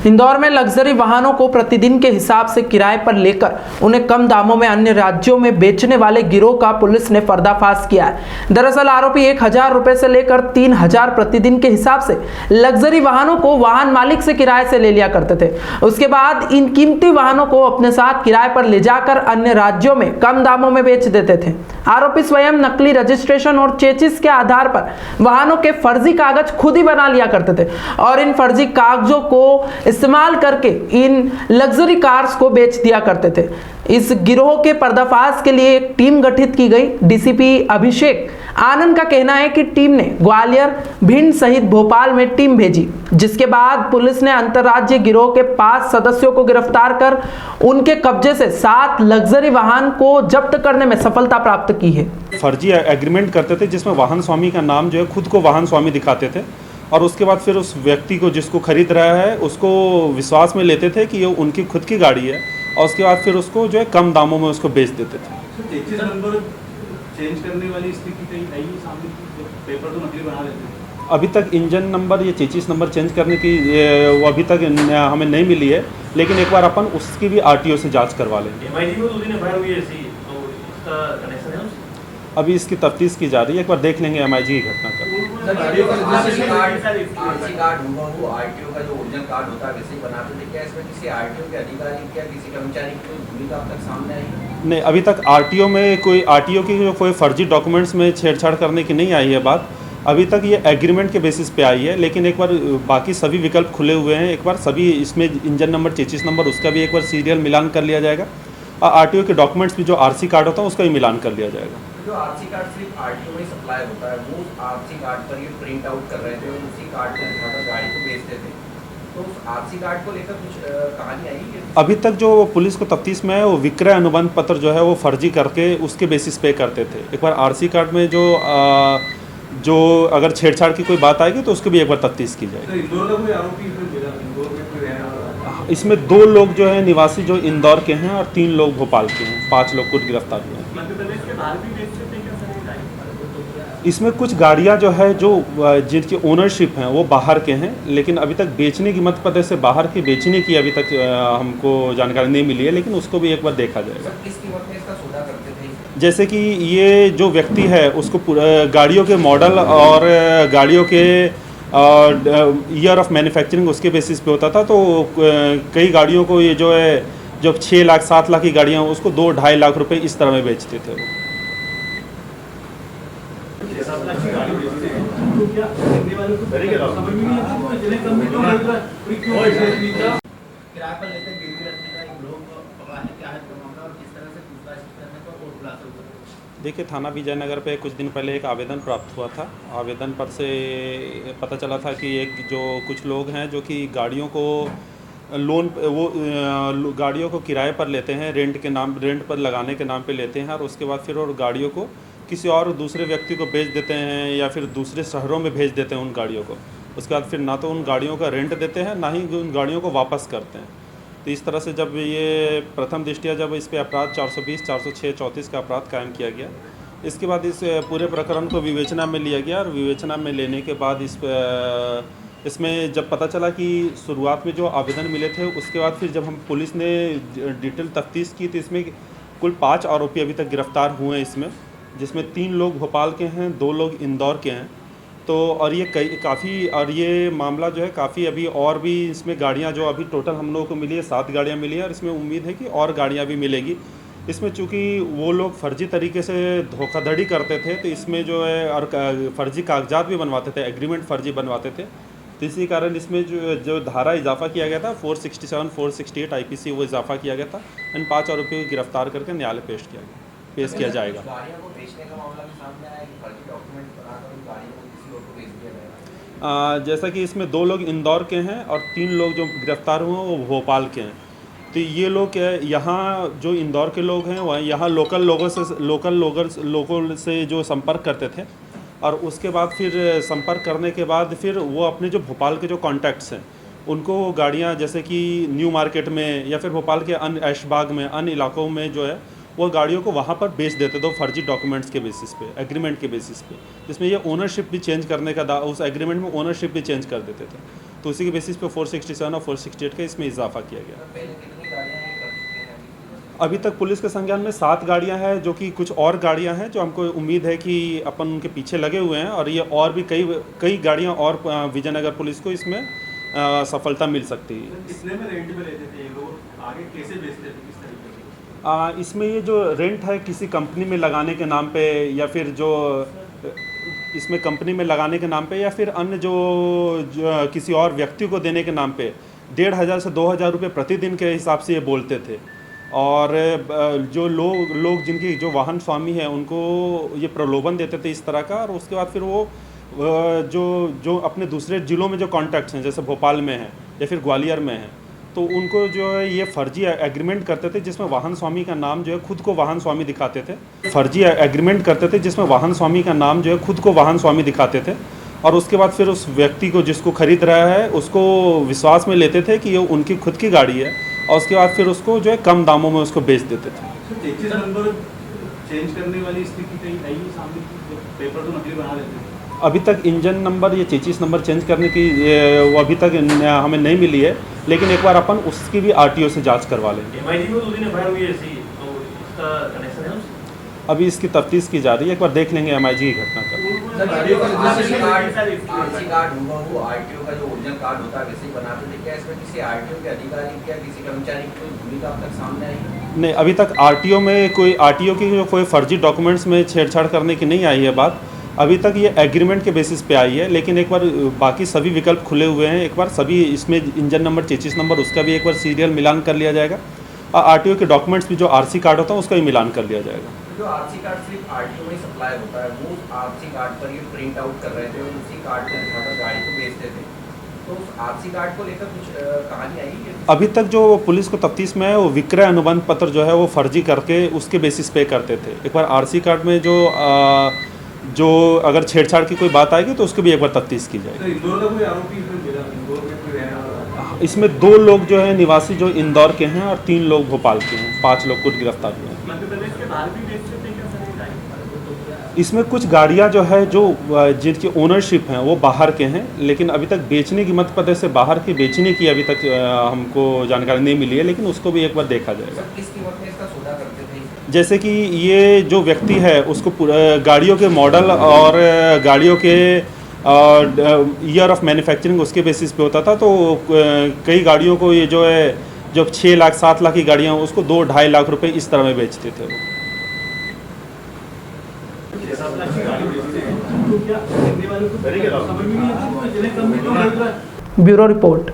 इंदौर में लग्जरी वाहनों को प्रतिदिन के हिसाब से किराए पर लेकर उन्हें कम दामों में अन्य राज्यों में बेचने वाले गिरोह का पुलिस ने पर्दाफाश किया है। दरअसल आरोपी 1,000 रुपए से लेकर 3,000 प्रतिदिन के हिसाब से लग्जरी वाहनों को वाहन मालिक से किराए से ले लिया करते थे। उसके बाद इन कीमती वाहनों को अपने साथ किराए पर ले जाकर अन्य राज्यों में कम दामों में बेच देते थे। आरोपी स्वयं नकली रजिस्ट्रेशन और चेचिस के आधार पर वाहनों के फर्जी कागज खुद ही बना लिया करते थे और इन फर्जी कागजों को इस्तेमाल करके इन लग्जरी कार्स को बेच दिया करते थे। इस गिरोह के पर्दाफाश के लिए एक टीम गठित की गई। डीसीपी अभिषेक आनंद का कहना है कि टीम ने ग्वालियर, भिंड सहित भोपाल में टीम भेजी, जिसके बाद पुलिस ने अंतर्राज्यीय गिरोह के 5 सदस्यों को गिरफ्तार कर उनके कब्जे से 7 लग्जरी वाहन को जब्त करने में सफलता प्राप्त की है। फर्जी एग्रीमेंट करते थे जिसमें वाहन स्वामी का नाम जो है खुद को वाहन स्वामी दिखाते थे और उसके बाद फिर उस व्यक्ति को जिसको खरीद रहा है उसको विश्वास में लेते थे कि ये उनकी खुद की गाड़ी है और उसके बाद फिर उसको जो है कम दामों में उसको बेच देते थे। नंबर चेंज करने वाली स्थिति कहीं आई सामने, पेपर तो नकली बना लेते हैं। अभी तक इंजन नंबर या चेचिस नंबर चेंज करने की वो अभी तक हमें नहीं मिली है, लेकिन एक बार अपन उसकी भी आरटीओ से जांच करवा लेंगे। अभी इसकी तफ्तीश की जा रही है, एक बार देख लेंगे एमआईजी की घटना का। नहीं, अभी तक आरटीओ में कोई आरटीओ की कोई फर्जी डॉक्यूमेंट्स में छेड़छाड़ करने की नहीं आई है बात। अभी तक ये एग्रीमेंट के बेसिस पे आई है, लेकिन एक बार बाकी सभी विकल्प खुले हुए हैं। एक बार सभी इसमें इंजन नंबर, चेचिस नंबर, उसका भी एक बार सीरियल मिलान कर लिया जाएगा और आरटीओ के डॉक्यूमेंट्स भी जो आरसी कार्ड होता है उसका भी मिलान कर लिया जाएगा। जो आरसी कार्ड सिर्फ आरटीओ में सप्लाई होता है, वो आरसी कार्ड पर ये प्रिंट आउट कर रहे थे और उसी कार्ड को दिखाकर गाड़ी को बेचते थे, तो उस आरसी कार्ड को लेकर कुछ कहानी आई है? अभी तक जो पुलिस को तफ्तीश में है वो विक्रय अनुबंध पत्र जो है वो फर्जी करके उसके बेसिस पे करते थे। एक बार आरसी कार्ड में जो अगर छेड़छाड़ की कोई बात आएगी तो उसकी भी एक बार तफ्तीश की जाएगी। इसमें 2 लोग जो है निवासी जो इंदौर के हैं और 3 लोग भोपाल के हैं, 5 लोग कुछ गिरफ्तार हुए हैं। इसमें कुछ गाड़ियां जो है जो जिनकी ओनरशिप हैं वो बाहर के हैं, लेकिन अभी तक बेचने की मध्य प्रदेश से बाहर की बेचने की अभी तक हमको जानकारी नहीं मिली है, लेकिन उसको भी एक बार देखा जाएगा। किस कीमत में इसका सौदा करते थे? जैसे कि ये जो व्यक्ति है उसको गाड़ियों के मॉडल और गाड़ियों के ईयर ऑफ मैन्युफैक्चरिंग उसके बेसिस पे होता था, तो कई गाड़ियों को ये जो है जो 6 लाख 7 लाख की गाड़ियाँ उसको 2-2.5 लाख रुपए इस तरह में बेचते थे वो। देखिए, थाना विजयनगर पे कुछ दिन पहले एक आवेदन प्राप्त हुआ था। आवेदन पर से पता चला था कि एक जो कुछ लोग हैं जो कि गाड़ियों को गाड़ियों को किराए पर लेते हैं, रेंट पर लगाने के नाम पे लेते हैं और उसके बाद फिर और गाड़ियों को किसी और दूसरे व्यक्ति को बेच देते हैं या फिर दूसरे शहरों में भेज देते हैं उन गाड़ियों को। उसके बाद फिर ना तो उन गाड़ियों का रेंट देते हैं, ना ही उन गाड़ियों को वापस करते हैं। तो इस तरह से जब ये प्रथम दृष्टया जब इस पे अपराध 420, 406, 34 का अपराध कायम किया गया, इसके बाद इस पूरे प्रकरण को विवेचना में लिया गया और विवेचना में लेने के बाद इसमें जब पता चला कि शुरुआत में जो आवेदन मिले थे उसके बाद फिर जब हम पुलिस ने डिटेल तफ्तीश की तो इसमें कुल 5 आरोपी अभी तक गिरफ्तार हुए हैं इसमें, जिसमें 3 लोग भोपाल के हैं, 2 लोग इंदौर के हैं। तो और ये ये मामला जो है काफ़ी अभी और भी इसमें गाड़ियां जो अभी टोटल हम लोगों को मिली है 7 गाड़ियां मिली है और इसमें उम्मीद है कि और गाड़ियां भी मिलेगी। इसमें चूँकि वो लोग फर्जी तरीके से धोखाधड़ी करते थे तो इसमें जो है और फर्जी कागजात भी बनवाते थे, एग्रीमेंट फर्जी बनवाते थे, तो इसी कारण इसमें जो धारा इजाफा किया गया था 467, 468 IPC वो इजाफा किया गया था। इन 5 आरोपियों को गिरफ्तार करके न्यायालय पेश किया जाएगा। जैसा कि इसमें 2 लोग इंदौर के हैं और 3 लोग जो गिरफ्तार हुए हैं वो भोपाल के हैं। तो ये लोग यहाँ जो इंदौर के लोग हैं वह यहाँ लोकल लोगों से जो संपर्क करते थे और उसके बाद फिर संपर्क करने के बाद फिर वो अपने जो भोपाल के जो कॉन्टैक्ट्स हैं उनको गाड़ियाँ जैसे कि न्यू मार्केट में या फिर भोपाल के अन्य ऐशबाग में अन्य इलाकों में जो है वो गाड़ियों को वहाँ पर बेच देते थे फर्जी डॉक्यूमेंट्स के बेसिस पे, एग्रीमेंट के बेसिस पे, जिसमें ये ओनरशिप भी चेंज करने का उस एग्रीमेंट में ओनरशिप भी चेंज कर देते थे। तो उसी के बेसिस पे 467 और 468 का इसमें इजाफा किया गया। पहले कितनी गाड़ियाँ ये कर चुके हैं अभी? अभी तक पुलिस के संज्ञान में 7 गाड़ियां हैं, जो कि कुछ और गाड़ियां हैं जो हमको उम्मीद है कि अपन उनके पीछे लगे हुए हैं, और ये और भी कई गाड़ियां और विजयनगर पुलिस को इसमें सफलता मिल सकती है। कितने में रेंट पे लेते थे ये लोग, आगे कैसे बेचते थे, किस तरीके से? इसमें ये जो रेंट है किसी कंपनी में लगाने के नाम पे, या फिर जो इसमें कंपनी में लगाने के नाम पे, या फिर अन्य जो किसी और व्यक्ति को देने के नाम पे 1,500 से 2,000 रुपये प्रतिदिन के हिसाब से ये बोलते थे। और जो लोग जिनकी जो वाहन स्वामी है उनको ये प्रलोभन देते थे इस तरह का, और उसके बाद फिर वो जो अपने दूसरे ज़िलों में जो कॉन्टैक्ट्स हैं, जैसे भोपाल में है या फिर ग्वालियर में है, तो उनको जो है ये फर्जी एग्रीमेंट करते थे जिसमें वाहन स्वामी का नाम जो है खुद को वाहन स्वामी दिखाते थे। फर्जी एग्रीमेंट करते थे जिसमें वाहन स्वामी का नाम जो है खुद को वाहन स्वामी दिखाते थे, और उसके बाद फिर उस व्यक्ति को जिसको खरीद रहा है उसको विश्वास में लेते थे कि ये उनकी खुद की गाड़ी है, और उसके बाद फिर उसको जो है कम दामों में उसको बेच देते थे। चेचिस नंबर चेंज करने वाली स्थिति कहीं आई है सामने की? पेपर तो नकली बना लेते हैं। अभी तक इंजन नंबर या चेचिस नंबर चेंज करने की वो अभी तक हमें नहीं मिली है, लेकिन एक बार अपन उसकी भी RTO से जांच करवा लेंगे। MIG में 2 दिन FIR हुई है ऐसी, तो इसका कनेक्शन है उससे? अभी इसकी तफ्तीश की जा रही है, एक बार देख लेंगे MIG की घटना का। आरसी कार्ड हुबहू RTO का जो ओरिजिनल कार्ड होता है वैसे ही बनाते थे क्या? इसमें किसी RTO के अधिकारी क्या किसी कर्मचारी की कोई भूमिका अब तक सामने आई? नहीं, अभी तक RTO में कोई RTO की जो कोई फर्जी डॉक्यूमेंट्स में छेड़छाड़ करने की नहीं आई है बात। अभी तक ये एग्रीमेंट के बेसिस पे आई है, लेकिन एक बार बाकी सभी विकल्प खुले हुए हैं, एक बार सभी इसमें इंजन नंबर, चेचिस नंबर, उसका भी एक बार सीरियल मिलान कर लिया जाएगा, और RTO के डॉक्यूमेंट्स भी जो RC कार्ड होता है उसका भी मिलान कर लिया जाएगा। जो RC कार्ड सिर्फ RTO में ही सप्लाई होता है, वो RC कार्ड पर ये प्रिंट आउट कर रहे थे और उसी कार्ड को दिखाकर गाड़ी को बेचते थे, तो उस RC कार्ड को लेकर कुछ कहानी आई है? अभी तक जो पुलिस को तफ्तीश में है वो विक्रय अनुबंध पत्र जो है वो फर्जी करके उसके बेसिस पे करते थे। एक बार RC कार्ड में जो अगर छेड़छाड़ की कोई बात आएगी तो उसकी भी एक बार तफ्तीश की जाएगी। इंदौर का कोई आरोपी इसमें मिला? इंदौर में कोई रहने वाला? इसमें 2 लोग जो है निवासी जो इंदौर के हैं, और 3 लोग भोपाल के हैं, 5 लोग कुछ गिरफ्तार हुए हैं। मध्य प्रदेश के बाहर भी बेचते थे क्या सर ये गाड़ी? इसमें कुछ गाड़ियां जो है जो जिनकी ओनरशिप हैं वो बाहर के हैं, लेकिन अभी तक बेचने की मध्य प्रदेश से बाहर की बेचने की अभी तक हमको जानकारी नहीं मिली है, लेकिन उसको भी एक बार देखा जाएगा। सर किस कीमत में इसका सौदा करते थे? जैसे कि ये जो व्यक्ति है उसको गाड़ियों के मॉडल और गाड़ियों के ईयर ऑफ मैन्युफैक्चरिंग उसके बेसिस पे होता था, तो कई गाड़ियों को ये जो है जो 6 लाख 7 लाख की गाड़ियाँ उसको 2-2.5 लाख रुपए इस तरह में बेचते थे वो। 7 लाख की गाड़ी बेचते हैं तो क्या करने वालों को समझ में नहीं आता, जिन्हें कम मिल रहा है। Bureau report.